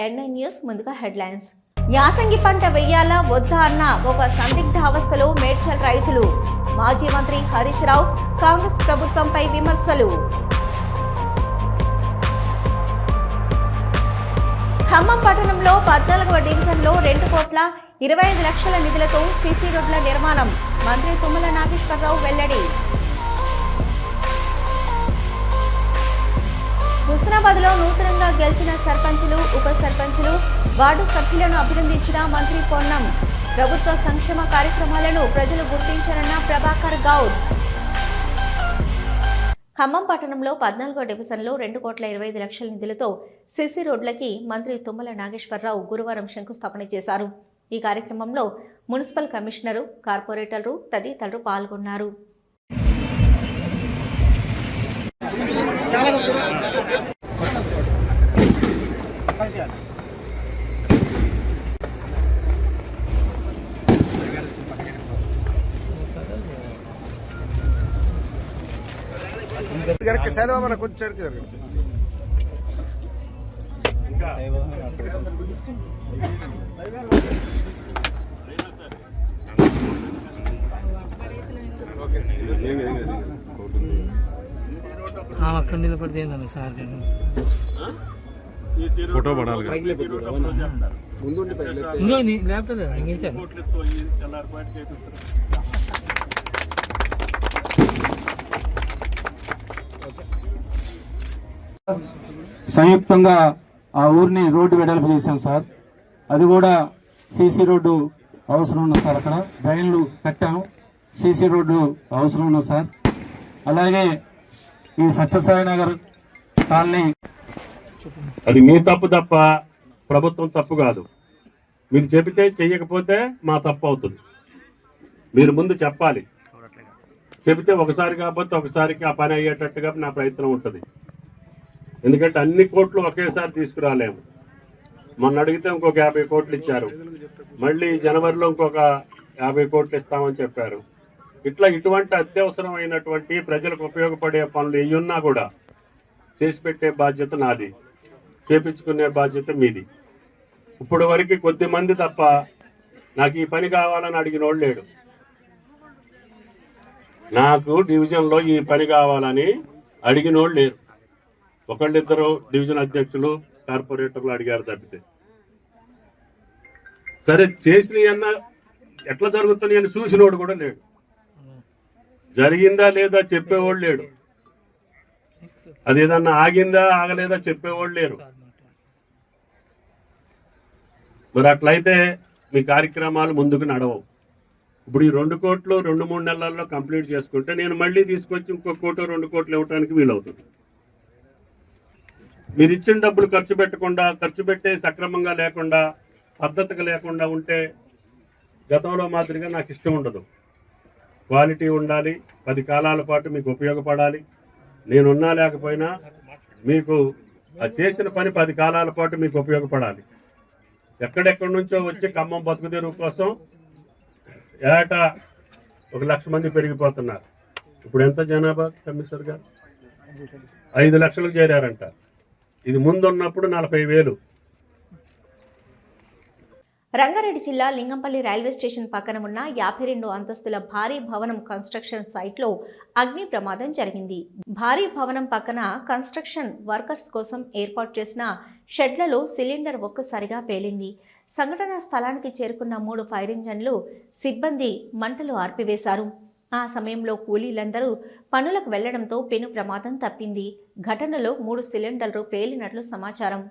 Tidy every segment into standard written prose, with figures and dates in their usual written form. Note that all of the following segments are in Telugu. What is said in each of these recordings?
ఎన్ఐ న్యూస్ ముందుగా హెడ్లైన్స్. యాసంగి పంట వెయ్యాలా వద్దా అన్న ఒక సందిగ్ధ అవస్థలో మేడ్చల్ రైతులు. మాజీ మంత్రి హరీష్ రావు కాంగ్రెస్ ప్రభుత్వంపై విమర్శలు. ఖమ్మం పట్టణంలో 14వ డివిజన్లో 2,25,00,000 నిధులతో సీసీ రోడ్ల నిర్మాణం. మంత్రి తుమ్మల నాగేశ్వరరావు వెల్లడి. హుస్నాబాద్లో నూతనంగా గెలిచిన సర్పంచులు, ఉప సర్పంచులు, వార్డు సభ్యులను అభినందించిన మంత్రి పొన్నం. ప్రభుత్వ సంక్షేమ కార్యక్రమాలను ప్రజలు గుర్తించారన్న ప్రభాకర్ గౌడ్. ఖమ్మం పట్టణంలో 14వ డివిజన్లో 2,25,00,000 నిధులతో సీసీ రోడ్లకి మంత్రి తుమ్మల నాగేశ్వరరావు గురువారం శంకుస్థాపన చేశారు. ఈ కార్యక్రమంలో మున్సిపల్ కమిషనరు, కార్పొరేటర్లు తదితరులు పాల్గొన్నారు. అక్కడ నిలబడితే ఏందన్న సార్ ఫోటో పడాలి. సంయుక్తంగా ఆ ఊరిని రోడ్డు వెడల్పు చేశాం సార్. అది కూడా సీసీ రోడ్డు అవసరం ఉన్నది సార్. అక్కడ డ్రైన్లు కట్టాము, సీసీ రోడ్డు అవసరం ఉన్నది సార్. అలాగే ఈ సత్యసాయి నగర్ కాలనీ, అది మీ తప్పు తప్ప ప్రభుత్వం తప్పు కాదు. మీరు చెబితే చెయ్యకపోతే మా తప్పు అవుతుంది. మీరు ముందు చెప్పాలి. చెబితే ఒకసారి కాకపోతే ఒకసారికి ఆ పని అయ్యేటట్టుగా నా ప్రయత్నం ఉంటుంది. ఎందుకంటే అన్ని కోట్లు ఒకేసారి తీసుకురాలేము. మొన్న అడిగితే ఇంకొక 50 కోట్లు ఇచ్చారు. మళ్ళీ జనవరిలో ఇంకొక 50 కోట్లు ఇస్తామని చెప్పారు. ఇటువంటి అత్యవసరమైనటువంటి ప్రజలకు ఉపయోగపడే పనులు ఏయున్నా కూడా చేసి పెట్టే బాధ్యత నాది, చేపించుకునే బాధ్యత మీది. ఇప్పుడు వరకు కొద్ది మంది తప్ప నాకు ఈ పని కావాలని అడిగిన వాళ్ళు లేడు. నాకు డివిజన్లో ఈ పని కావాలని అడిగిన వాళ్ళు లేరు. ఒకళ్ళిద్దరు డివిజన్ అధ్యక్షులు, కార్పొరేటర్లు అడిగారు తప్పితే. సరే చేసినవన్న ఎట్లా జరుగుతున్నాయని చూసినోడు కూడా లేడు. జరిగిందా లేదా చెప్పేవాళ్ళు లేడు. అదేదన్నా ఆగిందా ఆగలేదా చెప్పేవాళ్ళు లేరు. మరి అట్లయితే మీ కార్యక్రమాలు ముందుకు నడవవు. ఇప్పుడు ఈ 2 కోట్లు 2-3 నెలల్లో కంప్లీట్ చేసుకుంటే నేను మళ్ళీ తీసుకొచ్చి ఇంకో 1 కోటి 2 కోట్లు ఇవ్వడానికి వీలవుతుంది. మీరు ఇచ్చిన డబ్బులు ఖర్చు పెట్టే సక్రమంగా లేకుండా, పద్ధతిగా లేకుండా ఉంటే గతంలో మాదిరిగా నాకు ఇష్టం ఉండదు. క్వాలిటీ ఉండాలి, 10 కాలాల పాటు మీకు ఉపయోగపడాలి. నేనున్నా లేకపోయినా మీకు ఆ చేసిన పని 10 కాలాల పాటు మీకు ఉపయోగపడాలి. ఎక్కడెక్కడి నుంచో వచ్చి ఖమ్మం బతుకుదెరువు కోసం ఏటా 1,00,000 మంది పెరిగిపోతున్నారు. ఇప్పుడు ఎంత జనాభా కమిషనర్ గారు? 5 లక్షలకు చేరారంట. ఇది ముందున్నప్పుడు 40,000. రంగారెడ్డి జిల్లా లింగంపల్లి రైల్వే స్టేషన్ పక్కన ఉన్న 52 అంతస్తుల భారీ భవనం కన్స్ట్రక్షన్ సైట్లో అగ్ని ప్రమాదం జరిగింది. భారీ భవనం పక్కన కన్స్ట్రక్షన్ వర్కర్స్ కోసం ఏర్పాటు చేసిన షెడ్లలో సిలిండర్ ఒక్కసారిగా పేలింది. సంఘటనా స్థలానికి చేరుకున్న 3 ఫైర్ ఇంజన్లు సిబ్బంది మంటలు ఆర్పివేశారు. ఆ సమయంలో కూలీలందరూ పనులకు వెళ్లడంతో పెను ప్రమాదం తప్పింది. ఘటనలో 3 సిలిండర్లు పేలినట్లు సమాచారం.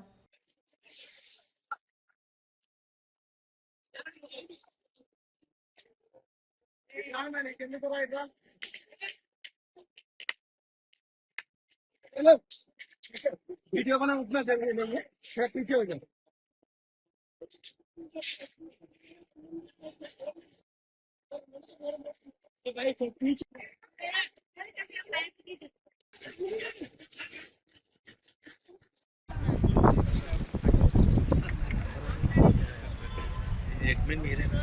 वीडियो बना उतना जरूरी नहीं है, थोड़ा पीछे हो जाओ। भाई पीछे एडमिन मेरे ना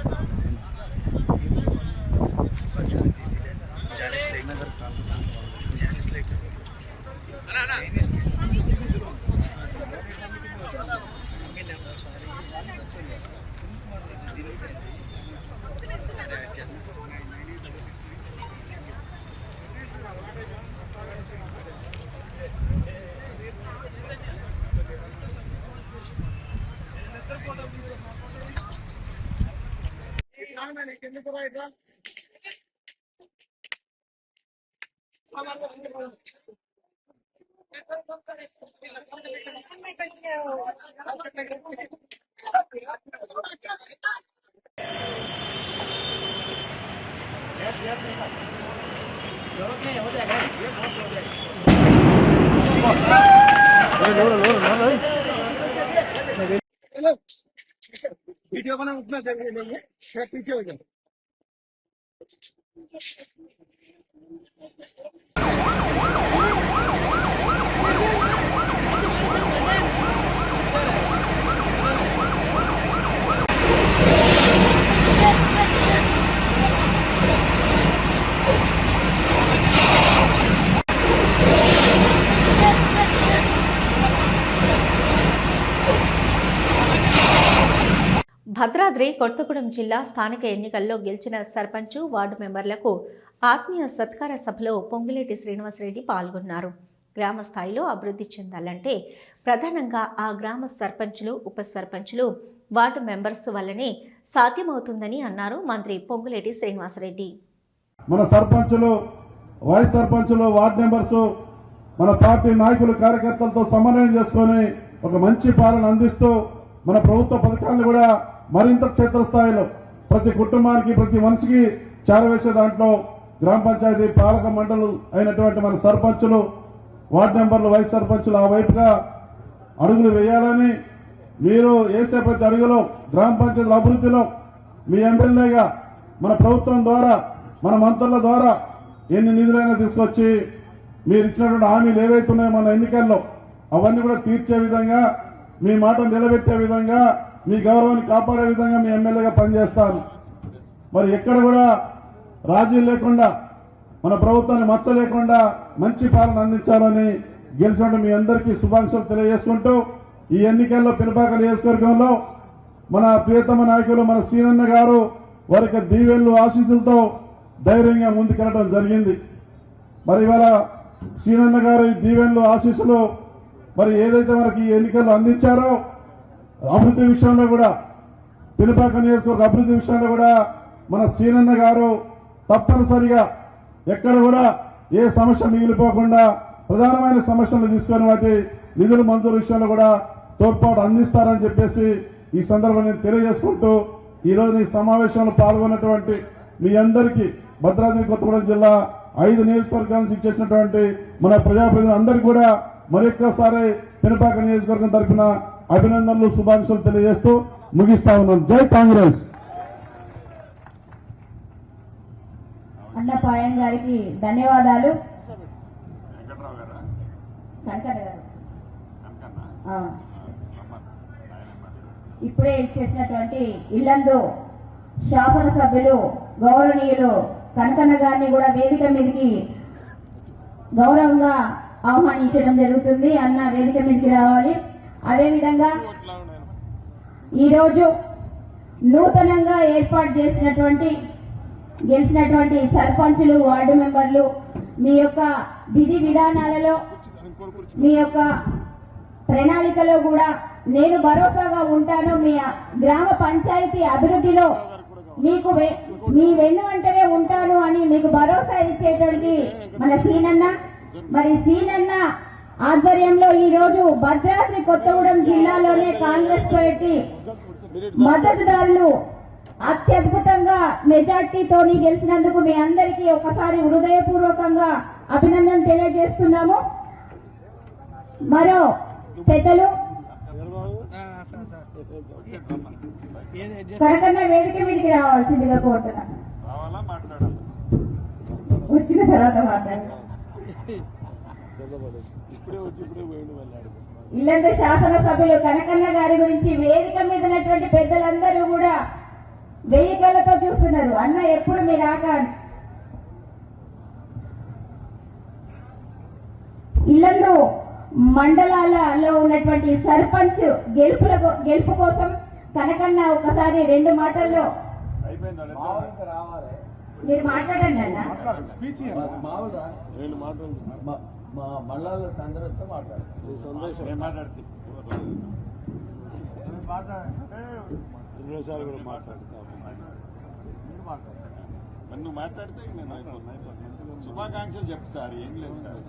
वीडियो बनाना उतना जरूरी नहीं है, थोड़ा पीछे हो जाओ। భద్రాద్రి కొత్తగూడెం జిల్లా స్థానిక ఎన్నికల్లో గెలిచిన సర్పంచ్ వార్డు మెంబర్లకు ఆత్మీయ సత్కార సభలో పొంగులేటి శ్రీనివాసరెడ్డి పాల్గొన్నారు. గ్రామ స్థాయిలో అభివృద్ధి చెందాలంటే ప్రధానంగా ఆ గ్రామ సర్పంచులు, ఉప సర్పంచులు, వార్డు మెంబర్స్ వల్లనే సాధ్యమవుతుందని అన్నారు మంత్రి పొంగులేటి శ్రీనివాసరెడ్డి. మన సర్పంచులు, వైస్ సర్పంచులు, వార్డు మెంబర్స్ మన పార్టీ నాయకులు, కార్యకర్తలతో సమన్వయం చేసుకొని ఒక మంచి పాలన అందిస్తూ మన ప్రభుత్వ పథకాలను కూడా మరింత క్షేత్రస్థాయిలో ప్రతి కుటుంబానికి, ప్రతి మనిషికి చేరవేసే దాంట్లో గ్రామ పంచాయతీ పాలక మండలు అయినటువంటి మన సర్పంచులు, వార్డు మెంబర్లు, వైస్ సర్పంచులు ఆ వైపుగా అడుగులు వేయాలని, మీరు వేసే ప్రతి అడుగులో గ్రామ పంచాయతీల అభివృద్ధిలో మీ ఎమ్మెల్యేగా మన ప్రభుత్వం ద్వారా, మన మంత్రుల ద్వారా ఎన్ని నిధులైనా తీసుకొచ్చి మీరు ఇచ్చినటువంటి హామీలు ఏవైతున్నాయో మన ఎన్నికల్లో అవన్నీ కూడా తీర్చే విధంగా, మీ మాట నిలబెట్టే విధంగా, మీ గౌరవాన్ని కాపాడే విధంగా మీ ఎమ్మెల్యేగా పనిచేస్తాను. మరి ఎక్కడ కూడా రాజీ లేకుండా, మన ప్రభుత్వాన్ని మచ్చ లేకుండా మంచి పాలన అందించాలని గెలిచినట్టు మీ అందరికీ శుభాకాంక్షలు తెలియజేసుకుంటూ, ఈ ఎన్నికల్లో పినపాక నియోజకవర్గంలో మన ప్రియతమ నాయకులు మన సీనన్న గారు వారికి దీవెనలు, ఆశీస్సులతో ధైర్యంగా ముందుకెళ్లడం జరిగింది. మరి ఇవాళ సీనన్న గారు ఈ దీవెనలు, ఆశీస్సులు మరి ఏదైతే మనకి ఈ ఎన్నికల్లో అందించారో అభివృద్ధి విషయంలో కూడా, పినపాక నియోజకవర్గ అభివృద్ధి విషయంలో కూడా మన సీనన్న గారు తప్పనిసరిగా ఎక్కడ కూడా ఏ సమస్య మిగిలిపోకుండా ప్రధానమైన సమస్యలు తీసుకొని వాటి నిధుల మంజూరు విషయంలో కూడా తోడ్పాటు అందిస్తారని చెప్పేసి ఈ సందర్భంగా నేను తెలియజేసుకుంటూ, ఈ రోజు ఈ సమావేశంలో పాల్గొన్నటువంటి మీ అందరికీ భద్రాద్రి కొత్తగూడెం జిల్లా 5 నియోజకవర్గాల నుంచి చేసినటువంటి మన ప్రజాప్రతినిధులందరికీ కూడా మరొక్కసారి పినపాక నియోజకవర్గం తరఫున అభినందనలు, శుభాకాంక్షలు తెలియజేస్తూ ముగిస్తా ఉన్నాను. జై కాంగ్రెస్. అన్నపాయం గారికి ధన్యవాదాలు. కనకన్న గారు ఇప్పుడే ఇచ్చేసినటువంటి ఇల్లందు శాసనసభ్యులు గౌరవనీయులు కనకన్న గారిని కూడా వేదిక మీదకి గౌరవంగా ఆహ్వానించడం జరుగుతుంది. అన్న వేదిక మీదకి రావాలి. అదేవిధంగా ఈరోజు నూతనంగా ఏర్పాటు చేసినటువంటి గెలిచినటువంటి సర్పంచులు, వార్డు మెంబర్లు మీ యొక్క విధి విధానాలలో, మీ యొక్క ప్రణాళికలో కూడా నేను భరోసాగా ఉంటాను, మీ గ్రామ పంచాయతీ అభివృద్ధిలో మీకు మీ వెన్ను వెంటనే ఉంటాను అని మీకు భరోసా ఇచ్చేటువంటి మన సీనన్న, మరి సీనన్న ఆధ్వర్యంలో ఈ రోజు భద్రాద్రి కొత్తగూడెం జిల్లాలోనే కాంగ్రెస్ పార్టీ మద్దతుదారులు అత్యద్భుతంగా మెజార్టీతో గెలిచినందుకు మీ అందరికీ ఒకసారి హృదయపూర్వకంగా అభినందన తెలియజేస్తున్నాము. మరో పెద్దలు కనకన్న వేదిక మీదకి రావాల్సిందిగా కోరుతున్నాను. వచ్చిన తర్వాత మాట్లాడారు. ఇల్లందు శాసనసభ్యులు కనకన్న గారి గురించి వేదిక మీద ఉన్నటువంటి పెద్దలందరూ కూడా 1000 కళ్ళతో చూస్తున్నారు. అన్న ఎప్పుడు మీ రాక. ఇల్లందు మండలాలలో ఉన్నటువంటి సర్పంచ్ గెలుపు కోసం కనకన్న ఒకసారి 2 మాటల్లో మీరు మాట్లాడండి అన్న. నువ్వు మాట్లాడితే శుభాకాంక్షలు చెప్పు సార్. ఏం లేదు సార్,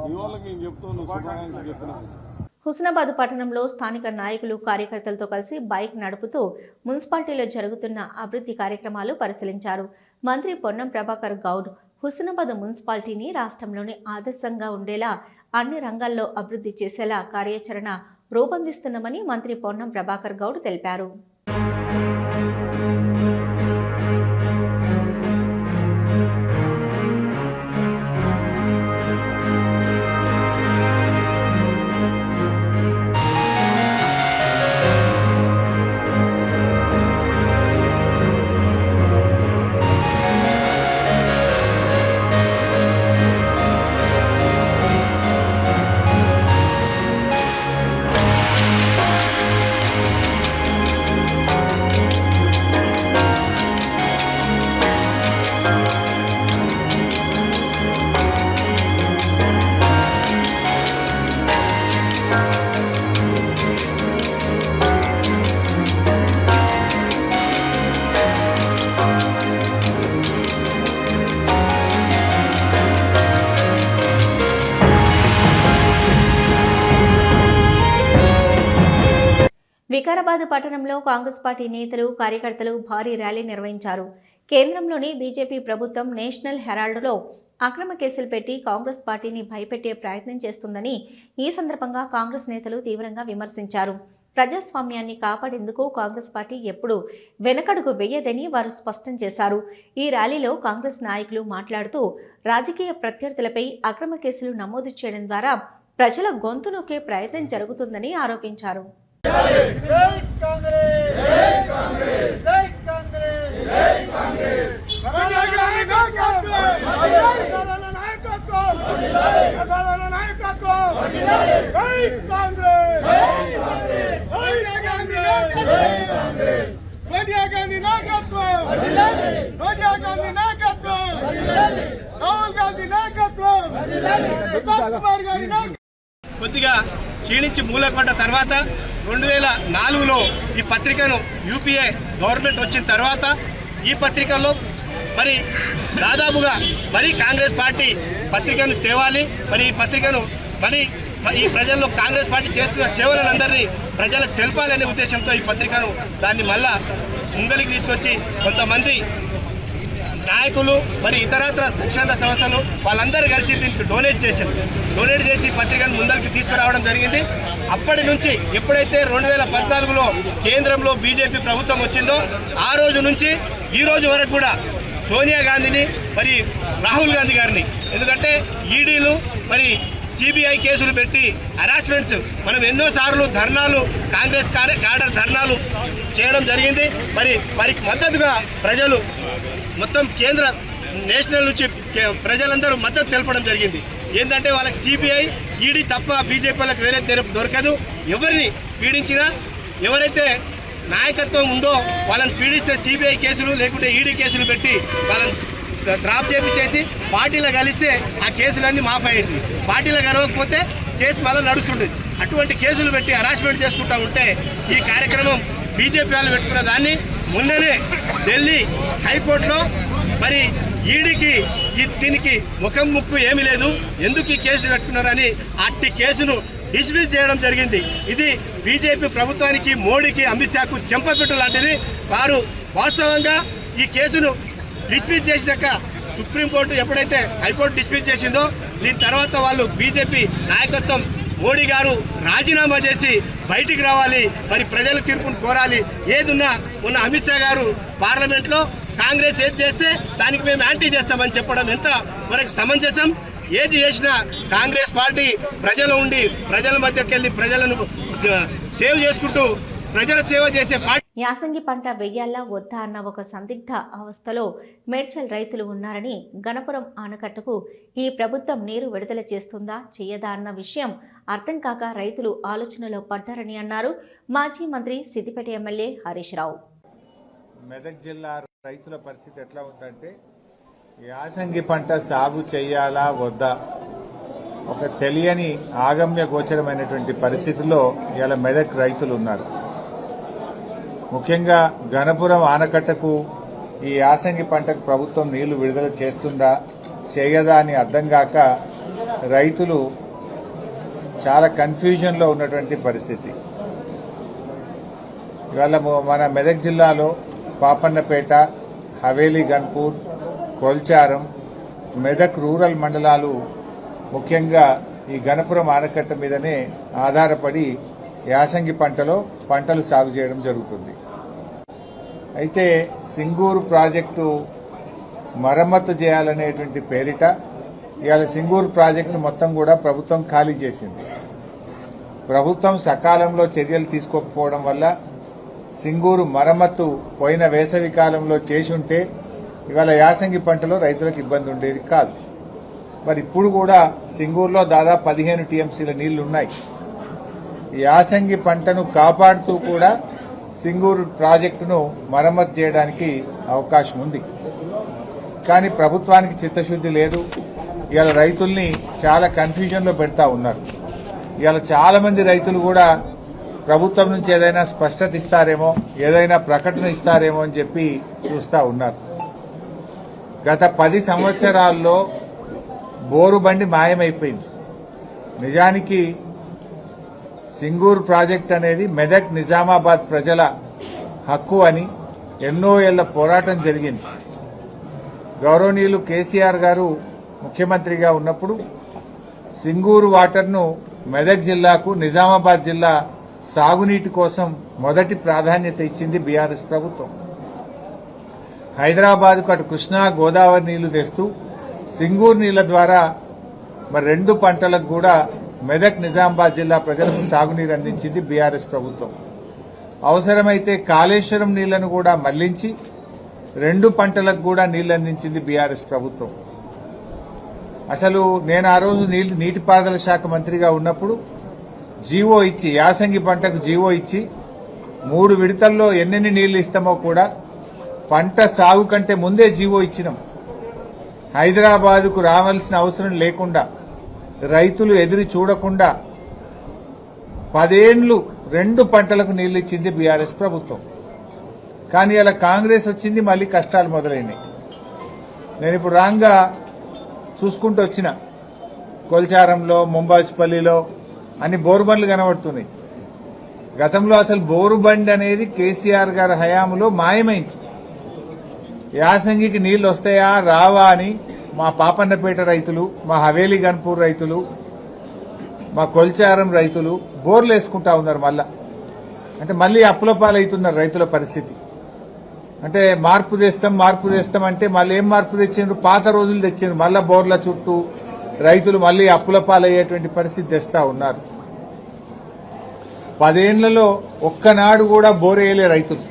మీ వాళ్ళకి నేను చెప్తూ నువ్వు శుభాకాంక్షలు చెప్తున్నాను. హుస్నాబాద్ పట్టణంలో స్థానిక నాయకులు కార్యకర్తలతో కలిసి బైక్ నడుపుతూ మున్సిపాలిటీలో జరుగుతున్న అభివృద్ధి కార్యక్రమాలు పరిశీలించారు. మంత్రి పొన్నం ప్రభాకర్ గౌడ్ హుస్నాబాద్ మున్సిపాలిటీని రాష్ట్రంలోని ఆదర్శంగా ఉండేలా అన్ని రంగాల్లో అభివృద్ధి చేసేలా కార్యాచరణ రూపొందిస్తున్నామని మంత్రి పొన్నం ప్రభాకర్ గౌడ్ తెలిపారు. వికారాబాద్ పట్టణంలో కాంగ్రెస్ పార్టీ నేతలు కార్యకర్తలు భారీ ర్యాలీ నిర్వహించారు. కేంద్రంలోని బీజేపీ ప్రభుత్వం నేషనల్ హెరాల్డ్లో అక్రమ కేసులు పెట్టి కాంగ్రెస్ పార్టీని భయపెట్టే ప్రయత్నం చేస్తుందని ఈ సందర్భంగా కాంగ్రెస్ నేతలు తీవ్రంగా విమర్శించారు. ప్రజాస్వామ్యాన్ని కాపాడేందుకు కాంగ్రెస్ పార్టీ ఎప్పుడూ వెనకడుగు వేయదని వారు స్పష్టం చేశారు. ఈ ర్యాలీలో కాంగ్రెస్ నాయకులు మాట్లాడుతూ రాజకీయ ప్రత్యర్థులపై అక్రమ కేసులు నమోదు చేయడం ద్వారా ప్రజల గొంతు నొక్కే ప్రయత్నం జరుగుతుందని ఆరోపించారు. కొద్దిగా క్షీణించి మూలకొండ తర్వాత 2004లో ఈ పత్రికను యూపీఏ గవర్నమెంట్ వచ్చిన తర్వాత ఈ పత్రికలో మరి దాదాపుగా మరి కాంగ్రెస్ పార్టీ పత్రికను తేవాలి, మరి ఈ పత్రికను మరి ఈ ప్రజల్లో కాంగ్రెస్ పార్టీ చేస్తున్న సేవలందరినీ ప్రజలకు తెలపాలనే ఉద్దేశంతో ఈ పత్రికను దాన్ని మళ్ళా ముందలికి తీసుకొచ్చి కొంతమంది నాయకులు మరి ఇతరత్ర స్వచ్ఛంద సంస్థలు వాళ్ళందరూ కలిసి దీనికి డొనేట్ చేసి పత్రికను ముందరికి తీసుకురావడం జరిగింది. అప్పటి నుంచి ఎప్పుడైతే 2014లో కేంద్రంలో బీజేపీ ప్రభుత్వం వచ్చిందో ఆ రోజు నుంచి ఈ రోజు వరకు కూడా సోనియా గాంధీని మరి రాహుల్ గాంధీ గారిని, ఎందుకంటే ఈడీలు మరి సిబిఐ కేసులు పెట్టి హరాస్మెంట్స్ మనం ఎన్నోసార్లు ధర్నాలు కాంగ్రెస్ క్యాడర్ ధర్నాలు చేయడం జరిగింది. మరి వారికి మద్దతుగా ప్రజలు మొత్తం కేంద్ర నేషనల్ నుంచి ప్రజలందరూ మద్దతు తెలపడం జరిగింది. ఏంటంటే వాళ్ళకి సిబిఐ ఈడీ తప్ప బీజేపీ వాళ్ళకి వేరే దొరకదు. ఎవరిని పీడించినా ఎవరైతే నాయకత్వం ఉందో వాళ్ళని పీడిస్తే సిబిఐ కేసులు లేకుంటే ఈడీ కేసులు పెట్టి వాళ్ళని డ్రాప్ చేపించేసి పార్టీలో కలిస్తే ఆ కేసులన్నీ మాఫ్ అయ్యేవి. పార్టీలో గెలవకపోతే కేసు మళ్ళీ నడుస్తుండేది. అటువంటి కేసులు పెట్టి హరాస్మెంట్ చేసుకుంటూ ఉంటే ఈ కార్యక్రమం బీజేపీ వాళ్ళు పెట్టుకున్న దాన్ని మొన్ననే ఢిల్లీ హైకోర్టులో మరి ఈడీకి దీనికి ముఖం ముక్కు ఏమీ లేదు, ఎందుకు ఈ కేసులు పెట్టుకున్నారని అట్టి కేసును డిస్మిస్ చేయడం జరిగింది. ఇది బీజేపీ ప్రభుత్వానికి, మోడీకి, అమిత్ షాకు చెంపపెట్టు లాంటిది. వారు వాస్తవంగా ఈ కేసును డిస్మిస్ చేసినాక సుప్రీంకోర్టు ఎప్పుడైతే హైకోర్టు డిస్మిస్ చేసిందో దీని తర్వాత వాళ్ళు బీజేపీ నాయకత్వం మోడీ గారు రాజీనామా చేసి బయటికి రావాలి, మరి ప్రజల తీర్పును కోరాలి. ఏదున్నా మొన్న అమిత్ షా గారు పార్లమెంట్లో కాంగ్రెస్ ఏది చేస్తే దానికి మేము యాంటీ చేస్తామని చెప్పడం ఎంత వరకు సమంజసం? ఏది చేసినా కాంగ్రెస్ పార్టీ ప్రజలు ఉండి ప్రజల మధ్యకి వెళ్ళి ప్రజలను సేవ్ చేసుకుంటూ ప్రజల సేవ చేసే పార్టీ. యాసంగి పంట వెయ్యాలా వద్దా అన్న ఒక సందిగ్ధ అవస్థలో మేడ్చల్ రైతులు ఉన్నారని, గణపురం ఆనకట్టకు ఈ ప్రభుత్వం నీరు విడుదల చేస్తుందా చేయదా అన్న విషయం అర్థం కాక రైతులు ఆలోచనలో పడ్డారని అన్నారు మాజీ మంత్రి సిద్దిపేట ఎమ్మెల్యే హరీష్ రావు. మెదక్ జిల్లా రైతుల పరిస్థితి ఎట్లా ఉందంటే, యాసంగి పంట సాగు చేయాలా వద్దా ఒక తెలియని ఆగమ్య గోచరమైనటువంటి పరిస్థితుల్లో ఇలా మెదక్ రైతులు ఉన్నారు. ముఖ్యంగా గణపురం ఆనకట్టకు ఈ యాసంగి పంటకు ప్రభుత్వం నీళ్లు విడుదల చేస్తుందా చేయదా అని అర్థం కాక రైతులు చాలా కన్ఫ్యూజన్లో ఉన్నటువంటి పరిస్థితి. ఇవాళ మన మెదక్ జిల్లాలో పాపన్నపేట, హవేలీ గన్పూర్, కొల్చారం, మెదక్ రూరల్ మండలాలు ముఖ్యంగా ఈ గణపురం ఆనకట్ట మీదనే ఆధారపడి యాసంగి పంటలు సాగు చేయడం జరుగుతుంది. అయితే సింగూరు ప్రాజెక్టు మరమ్మతు చేయాలనేటువంటి పేరిట ఇవాళ సింగూరు ప్రాజెక్టు మొత్తం కూడా ప్రభుత్వం ఖాళీ చేసింది. ప్రభుత్వం సకాలంలో చర్యలు తీసుకోకపోవడం వల్ల సింగూరు మరమ్మతు పోయిన వేసవి కాలంలో చేసి ఉంటే ఇవాళ యాసంగి పంటలో రైతులకు ఇబ్బంది ఉండేది కాదు. మరి ఇప్పుడు కూడా సింగూరులో దాదాపు 15 టీఎంసీల నీళ్లు ఉన్నాయి. యాసంగి పంటను కాపాడుతూ కూడా సింగూరు ప్రాజెక్టును మరమ్మతు చేయడానికి అవకాశం ఉంది. కానీ ప్రభుత్వానికి చిత్తశుద్ది లేదు. ఇవాళ రైతుల్ని చాలా కన్ఫ్యూజన్లో పెడతా ఉన్నారు. ఇవాళ చాలా మంది రైతులు కూడా ప్రభుత్వం నుంచి ఏదైనా స్పష్టత ఇస్తారేమో, ఏదైనా ప్రకటన ఇస్తారేమో అని చెప్పి చూస్తా ఉన్నారు. గత 10 సంవత్సరాల్లో బోరుబండి మాయమైపోయింది. నిజానికి సింగూరు ప్రాజెక్ట్ అనేది మెదక్ నిజామాబాద్ ప్రజల హక్కు అని ఎన్నో ఏళ్ల పోరాటం జరిగింది. గౌరవనీయులు కేసీఆర్ గారు ముఖ్యమంత్రిగా ఉన్నప్పుడు సింగూరు వాటర్ను మెదక్ జిల్లాకు, నిజామాబాద్ జిల్లా సాగునీటి కోసం మొదటి ప్రాధాన్యత ఇచ్చింది బీఆర్ఎస్ ప్రభుత్వం. హైదరాబాద్కు అటు కృష్ణా గోదావరి నీళ్లు తెస్తూ సింగూరు నీళ్ల ద్వారా మరి 2 పంటలకు కూడా మెదక్ నిజామాబాద్ జిల్లా ప్రజలకు సాగునీరు అందించింది బీఆర్ఎస్ ప్రభుత్వం. అవసరమైతే కాళేశ్వరం నీళ్లను కూడా మళ్లించి 2 పంటలకు కూడా నీళ్లు అందించింది బీఆర్ఎస్ ప్రభుత్వం. అసలు నేను ఆ రోజు నీటిపారుదల శాఖ మంత్రిగా ఉన్నప్పుడు జీవో ఇచ్చి, యాసంగి పంటకు జీవో ఇచ్చి 3 విడతల్లో ఎన్నెన్ని నీళ్లు ఇస్తామో కూడా పంట సాగు కంటే ముందే జీవో ఇచ్చినాం. హైదరాబాద్కు రావాల్సిన అవసరం లేకుండా, రైతులు ఎదురు చూడకుండా 10 ఏళ్లు 2 పంటలకు నీళ్లు ఇచ్చింది బీఆర్ఎస్ ప్రభుత్వం. కానీ అలా కాంగ్రెస్ వచ్చింది, మళ్లీ కష్టాలు మొదలైనాయి. నేను ఇప్పుడు రాంగా చూసుకుంటూ వచ్చిన కొల్చారంలో, ముంబాజ్పల్లిలో అన్ని బోరుబండ్లు కనబడుతున్నాయి. గతంలో అసలు బోరుబండి అనేది కేసీఆర్ గారి హయాంలో మాయమైంది. యాసంగికి నీళ్లు వస్తాయా రావా అని మా పాపన్నపేట రైతులు, మా హవేలీ గన్పూర్ రైతులు, మా కొల్చారం రైతులు బోర్లు వేసుకుంటా ఉన్నారు. అంటే మళ్ళీ అప్పుల పాలవుతున్నారు రైతుల పరిస్థితి. అంటే మార్పు తెస్తాం అంటే మళ్ళీ ఏం మార్పు తెచ్చిండ్రు? పాత రోజులు తెచ్చిండ్రు. మళ్ళా బోర్ల చుట్టూ రైతులు మళ్ళీ అప్పుల పాలయ్యేటువంటి పరిస్థితి తెస్తా ఉన్నారు. 10 ఏళ్లలో ఒక్కనాడు కూడా బోరేయలే రైతులు.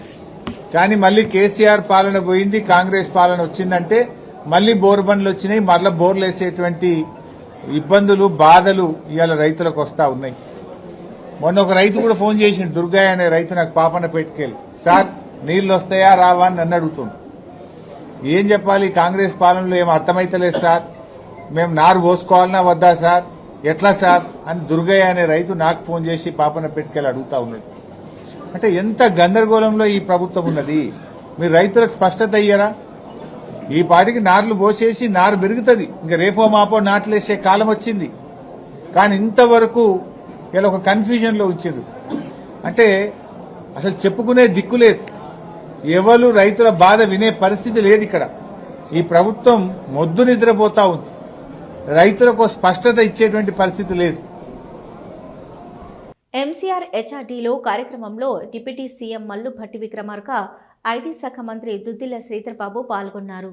కానీ మళ్ళీ కేసీఆర్ పాలన పోయింది, కాంగ్రెస్ పాలన వచ్చిందంటే మళ్లీ బోరు బండ్లు వచ్చినాయి. మళ్ళీ బోర్లు వేసేటువంటి ఇబ్బందులు, బాధలు ఇవాళ రైతులకు వస్తా ఉన్నాయి. మొన్న ఒక రైతు కూడా ఫోన్ చేసిండు, దుర్గయ్య అనే రైతు నాకు పాపన్నపేటకెళ్ళి, సార్ నీళ్లు వస్తాయా రావా అని నన్ను అడుగుతుండు. ఏం చెప్పాలి? కాంగ్రెస్ పాలనలో ఏం అర్థమైతలేదు సార్, మేము నారు పోసుకోవాలన్నా వద్దా సార్, ఎట్లా సార్ అని దుర్గయ్య అనే రైతు నాకు ఫోన్ చేసి పాపన్నపేటకెళ్ళి అడుగుతా ఉన్నది. అంటే ఎంత గందరగోళంలో ఈ ప్రభుత్వం ఉన్నది. మీరు రైతులకు స్పష్టత అయ్యారా? ఈ పాటికి నార్లు పోసేసి నారు పెరుగుతుంది, ఇంకా రేపో మాపో నాట్లేసే కాలం వచ్చింది. కానీ ఇంతవరకు ఇలా ఒక కన్ఫ్యూజన్లో ఉంచారు. అంటే అసలు చెప్పుకునే దిక్కు లేదు, ఎవరు రైతుల బాధ వినే పరిస్థితి లేదు. ఇక్కడ ఈ ప్రభుత్వం మొద్దు నిద్రపోతా ఉంది, రైతులకు స్పష్టత ఇచ్చేటువంటి పరిస్థితి లేదు. ఎంసీఆర్ హెచ్ఆర్డీలో కార్యక్రమంలో deputy CM Mallu Bhatti Vikramarka, IT శాఖ మంత్రి దుద్దిల్ల శ్రీధర్ బాబు పాల్గొన్నారు.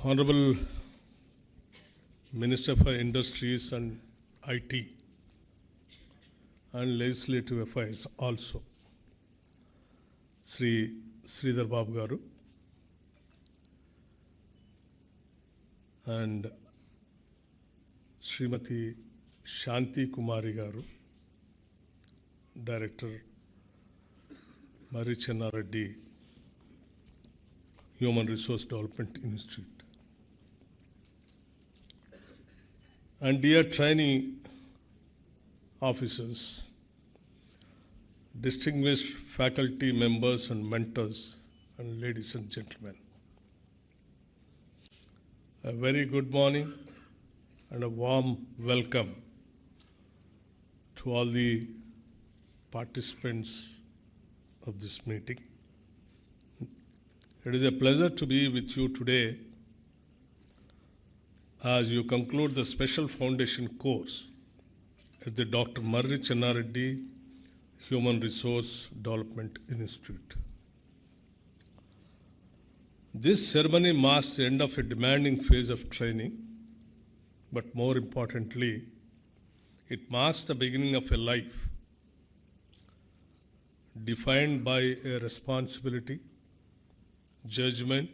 Honorable Minister for Industries and IT and Legislative Affairs also, Sri Sridhar Babu Garu, and Srimati Shanti Kumari Garu, Director, Marri Chenna Reddy, Human Resource Development Institute. And dear trainee officers, distinguished faculty members and mentors, and ladies and gentlemen, a very good morning and a warm welcome to all the participants of this meeting. It is a pleasure to be with you today as you conclude the special foundation course at the Dr. Marri Chenna Reddy Human Resource Development Institute. This ceremony marks the end of a demanding phase of training, but more importantly, it marks the beginning of a life defined by a responsibility, judgment,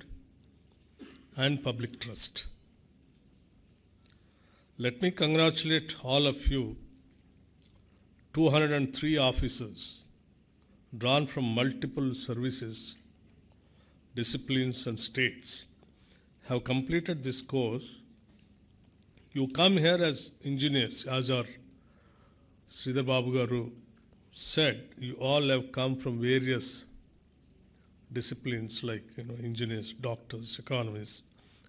and public trust. Let me congratulate all of you, 203 officers drawn from multiple services, disciplines and states have completed this course. You come here as engineers, as our Sridhar Babu Garu said, you all have come from various disciplines like engineers, doctors, economists,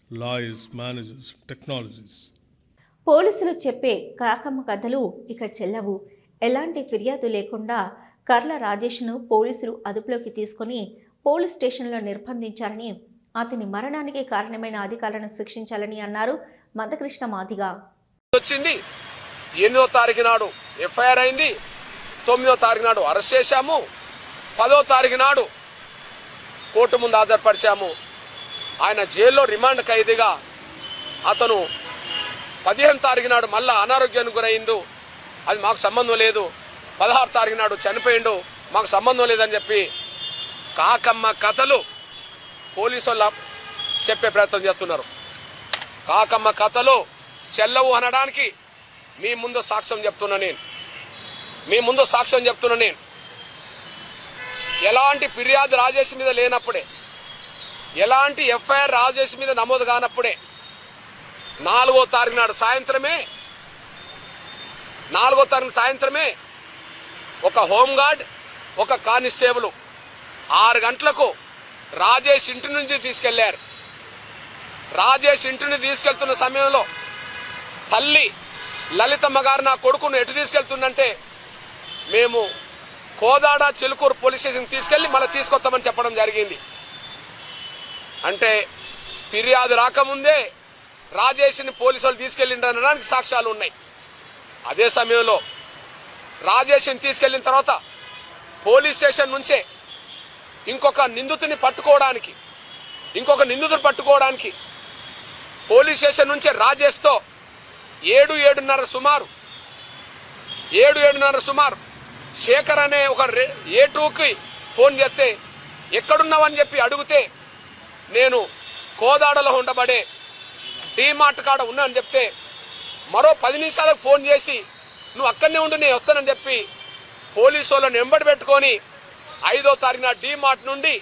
lawyers, managers, technologies. పోలీసులు చెప్పే కాకమ్మ కథలు ఇక చెల్లవు. ఎలాంటి ఫిర్యాదు లేకుండా కర్ల రాజేష్ను పోలీసులు అదుపులోకి తీసుకుని పోలీస్ స్టేషన్లో నిర్బంధించారని, అతని మరణానికి కారణమైన అధికారులను శిక్షించాలని అన్నారు మందకృష్ణ మాదిగ. వచ్చింది 8వ తారీఖు నాడు ఎఫ్ఐఆర్ అయింది, 9వ తారీఖు నాడు అరెస్ట్ చేశాము, 10వ తారీఖు నాడు కోర్టు ముందు హాజరుపరిచాము. ఆయన జైల్లో రిమాండ్ ఖైదీగా అతను 15వ తారీఖు నాడు మళ్ళా అనారోగ్యానికి గురైండు, అది మాకు సంబంధం లేదు. 16వ తారీఖు నాడు చనిపోయిండు, మాకు సంబంధం లేదని చెప్పి కాకమ్మ కథలు పోలీసు వాళ్ళు చెప్పే ప్రయత్నం చేస్తున్నారు. కాకమ్మ కథలు చెల్లవు అనడానికి మీ ముందు సాక్ష్యం చెప్తున్నా నేను. ఎలాంటి ఫిర్యాదు రాజేష్ మీద లేనప్పుడే, ఎలాంటి ఎఫ్ఐఆర్ రాజేష్ మీద నమోదు కానప్పుడే 4వ తారీఖు నాడు సాయంత్రమే ఒక హోంగార్డ్, ఒక కానిస్టేబుల్ 6 గంటలకు రాజేష్ ఇంటి నుంచి తీసుకెళ్లారు. రాజేష్ ఇంటిని తీసుకెళ్తున్న సమయంలో తల్లి లలితమ్మ గారు నా కొడుకును ఎటు తీసుకెళ్తుందంటే, మేము కోదాడ చిలుకూరు పోలీస్ స్టేషన్కి తీసుకెళ్లి మళ్ళీ తీసుకొస్తామని చెప్పడం జరిగింది. అంటే ఫిర్యాదు రాకముందే రాజేష్ని పోలీసు వాళ్ళు తీసుకెళ్ళిండనడానికి సాక్ష్యాలు ఉన్నాయి. అదే సమయంలో రాజేష్ని తీసుకెళ్లిన తర్వాత పోలీస్ స్టేషన్ నుంచే ఇంకొక నిందితుని పట్టుకోవడానికి పోలీస్ స్టేషన్ నుంచే రాజేష్తో 7:30 సుమారు శేఖర్ అనే ఒక A2కి ఫోన్ చేస్తే ఎక్కడున్నావని చెప్పి అడిగితే, నేను కోదాడలో ఉండబడే డీమార్ట్ కాడ ఉన్నా అని చెప్తే, మరో 10 నిమిషాలకు ఫోన్ చేసి నువ్వు అక్కడనే ఉండి నేను వస్తానని చెప్పి పోలీసు వాళ్ళని వెంబడి పెట్టుకొని 5వ తారీఖున డీమార్ట్ నుండి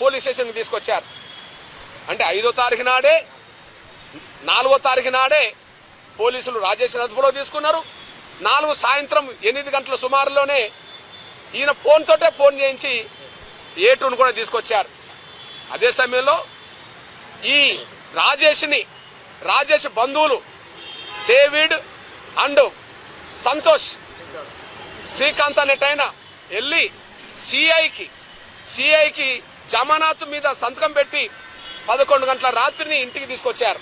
పోలీస్ స్టేషన్కి తీసుకొచ్చారు. అంటే 5వ తారీఖు నాడే 4వ తారీఖు నాడే పోలీసులు రాజేష్ అదుపులో తీసుకున్నారు. 4 సాయంత్రం 8 గంటల సుమారులోనే ఈయన ఫోన్ చేయించి A2ను కూడా తీసుకొచ్చారు. అదే సమయంలో ఈ రాజేష్ బంధువులు డేవిడ్ అండ్ సంతోష్, శ్రీకాంత్ అనేటైన వెళ్ళి సిఐకి జమానత్ మీద సంతకం పెట్టి 11 గంటల రాత్రిని ఇంటికి తీసుకొచ్చారు.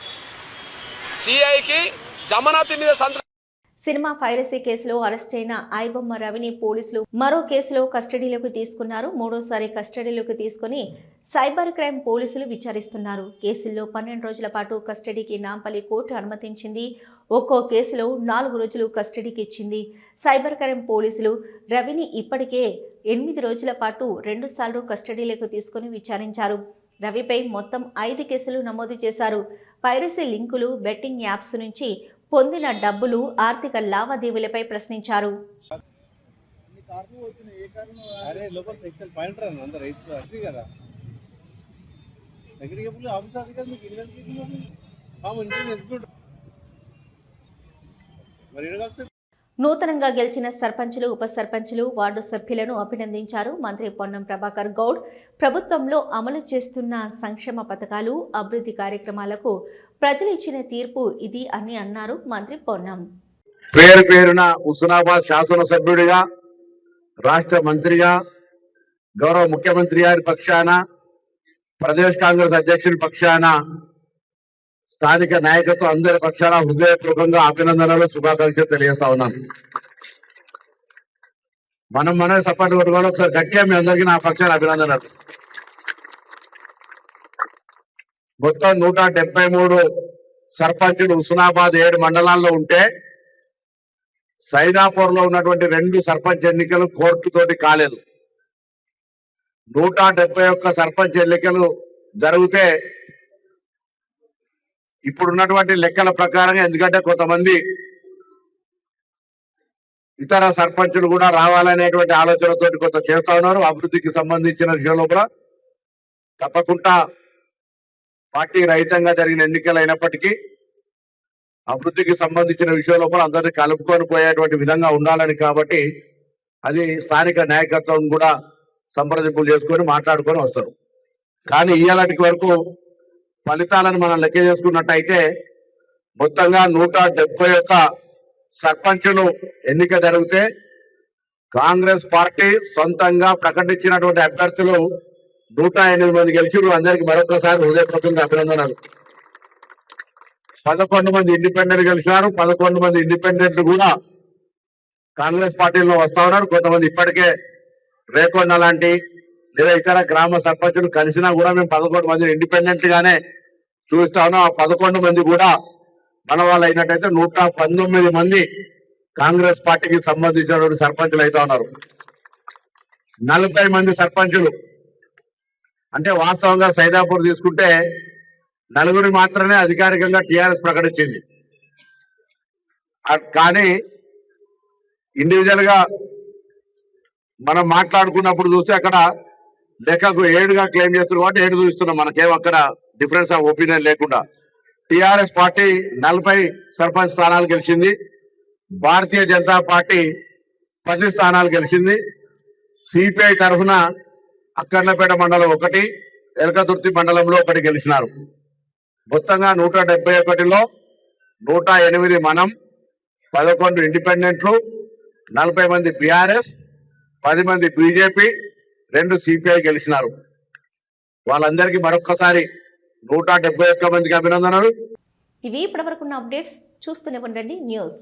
సిఐకి జమానత్ మీద సంతకం. సినిమా పైరసీ కేసులో అరెస్ట్ అయిన ఐబొమ్మ రవిని పోలీసులు మరో కేసులో కస్టడీలోకి తీసుకున్నారు. 3వ సారి కస్టడీలోకి తీసుకుని సైబర్ క్రైమ్ పోలీసులు విచారిస్తున్నారు. కేసుల్లో 12 రోజుల పాటు కస్టడీకి నాంపల్లి కోర్టు అనుమతించింది. ఒక్కో కేసులో 4 రోజులు కస్టడీకి ఇచ్చింది. సైబర్ క్రైమ్ పోలీసులు రవిని ఇప్పటికే 8 రోజుల పాటు 2 సార్లు కస్టడీలోకి తీసుకుని విచారించారు. రవిపై మొత్తం 5 కేసులు నమోదు చేశారు. పైరసీ లింకులు, బెట్టింగ్ యాప్స్ నుంచి పొందిన డబ్బులు, ఆర్థిక లావాదేవీలపై ప్రశ్నించారు. నూతనంగా గెలిచిన సర్పంచులు, ఉప సర్పంచులు, వార్డు సభ్యులను అభినందించారు మంత్రి పొన్నం ప్రభాకర్ గౌడ్. ప్రభుత్వంలో అమలు చేస్తున్న సంక్షేమ పథకాలు, అభివృద్ధి కార్యక్రమాలకు ప్రజలు ఇచ్చిన తీర్పు ఇది అని అన్నారు మంత్రి పొన్నం. పేరు పేరున హుస్నాబాద్ శాసనసభ్యుడిగా, రాష్ట్ర మంత్రిగా, గౌరవ ముఖ్యమంత్రి గారి పక్షాన, ప్రదేశ్ కాంగ్రెస్ అధ్యక్షుడి పక్షాన, స్థానిక నాయకత్వం అందరి పక్షాన హృదయపూర్వకంగా అభినందనలు, శుభాకాంక్షలు తెలియజేస్తా ఉన్నాను. మనం సపోర్ట్ కొట్టుకోవాలి. ఒకసారి గట్టిగా మీ అందరికీ నా పక్షాన అభినందనలు. మొత్తం 173 సర్పంచులు హుస్నాబాద్ 7 మండలాల్లో ఉంటే సైదాపూర్ లో ఉన్నటువంటి 2 సర్పంచ్ ఎన్నికలు కోర్టు తోటి కాలేదు. 171 సర్పంచ్ ఎన్నికలు జరిగితే ఇప్పుడున్నటువంటి లెక్కల ప్రకారంగా, ఎందుకంటే కొంతమంది ఇతర సర్పంచులు కూడా రావాలనేటువంటి ఆలోచనతో కొంత చేస్తా ఉన్నారు. అభివృద్ధికి సంబంధించిన విషయం లోపల తప్పకుండా పార్టీ రహితంగా జరిగిన ఎన్నికలు అయినప్పటికీ అభివృద్ధికి సంబంధించిన విషయం లోపల అందరినీ కలుపుకొని పోయేటువంటి విధంగా ఉండాలని, కాబట్టి అది స్థానిక నాయకత్వం కూడా సంప్రదింపులు చేసుకొని మాట్లాడుకొని వస్తారు. కానీ ఇయ్యాలటి వరకు ఫలితాలను మనం లెక్క చేసుకున్నట్టయితే మొత్తంగా 171 సర్పంచులు ఎన్నిక జరిగితే కాంగ్రెస్ పార్టీ సొంతంగా ప్రకటించినటువంటి అభ్యర్థులు 108 మంది గెలిచిరు. అందరికి మరొకసారి హృదయపూర్వకంగా అభినందనలు. 11 మంది ఇండిపెండెంట్ గెలిచినారు. 11 మంది ఇండిపెండెంట్లు కూడా కాంగ్రెస్ పార్టీలో వస్తా ఉన్నారు. కొంతమంది ఇప్పటికే రేకొండ లాంటి లేదా ఇతర గ్రామ సర్పంచులు కలిసినా కూడా మేము 11 మంది ఇండిపెండెంట్ గానే చూస్తా ఉన్నాం. ఆ 11 మంది కూడా మన వాళ్ళు అయినట్టయితే 119 మంది కాంగ్రెస్ పార్టీకి సంబంధించినటువంటి సర్పంచులు అయితే ఉన్నారు. 40 మంది సర్పంచులు అంటే వాస్తవంగా సైదాపూర్ తీసుకుంటే 4 మాత్రమే అధికారికంగా టీఆర్ఎస్ ప్రకటించింది. కానీ ఇండివిజువల్ గా మనం మాట్లాడుకున్నప్పుడు చూస్తే అక్కడ లెక్కకు 7గా క్లెయిమ్ చేస్తున్నారు కాబట్టి 7 చూస్తున్నాం. మనకేం అక్కడ డిఫరెన్స్ ఆఫ్ ఒపీనియన్ లేకుండా టీఆర్ఎస్ పార్టీ 40 సర్పంచ్ స్థానాలు గెలిచింది. భారతీయ జనతా పార్టీ 10 స్థానాలు గెలిచింది. సిపిఐ తరఫున అక్కర్లపేట మండలం 1, ఎలకతుర్తి మండలంలో 1 గెలిచినారు. మొత్తంగా 171లో 108 మనం, 11 ఇండిపెండెంట్లు, 40 మంది బీఆర్ఎస్, 10 మంది బీజేపీ, 2 సిపిఐ గెలిచినారు. వాళ్ళందరికీ మరొక్కసారి 171 మందికి అభినందనలు. ఇవి ఇప్పటివరకున్న అప్డేట్స్. చూస్తూనే ఉండండి న్యూస్.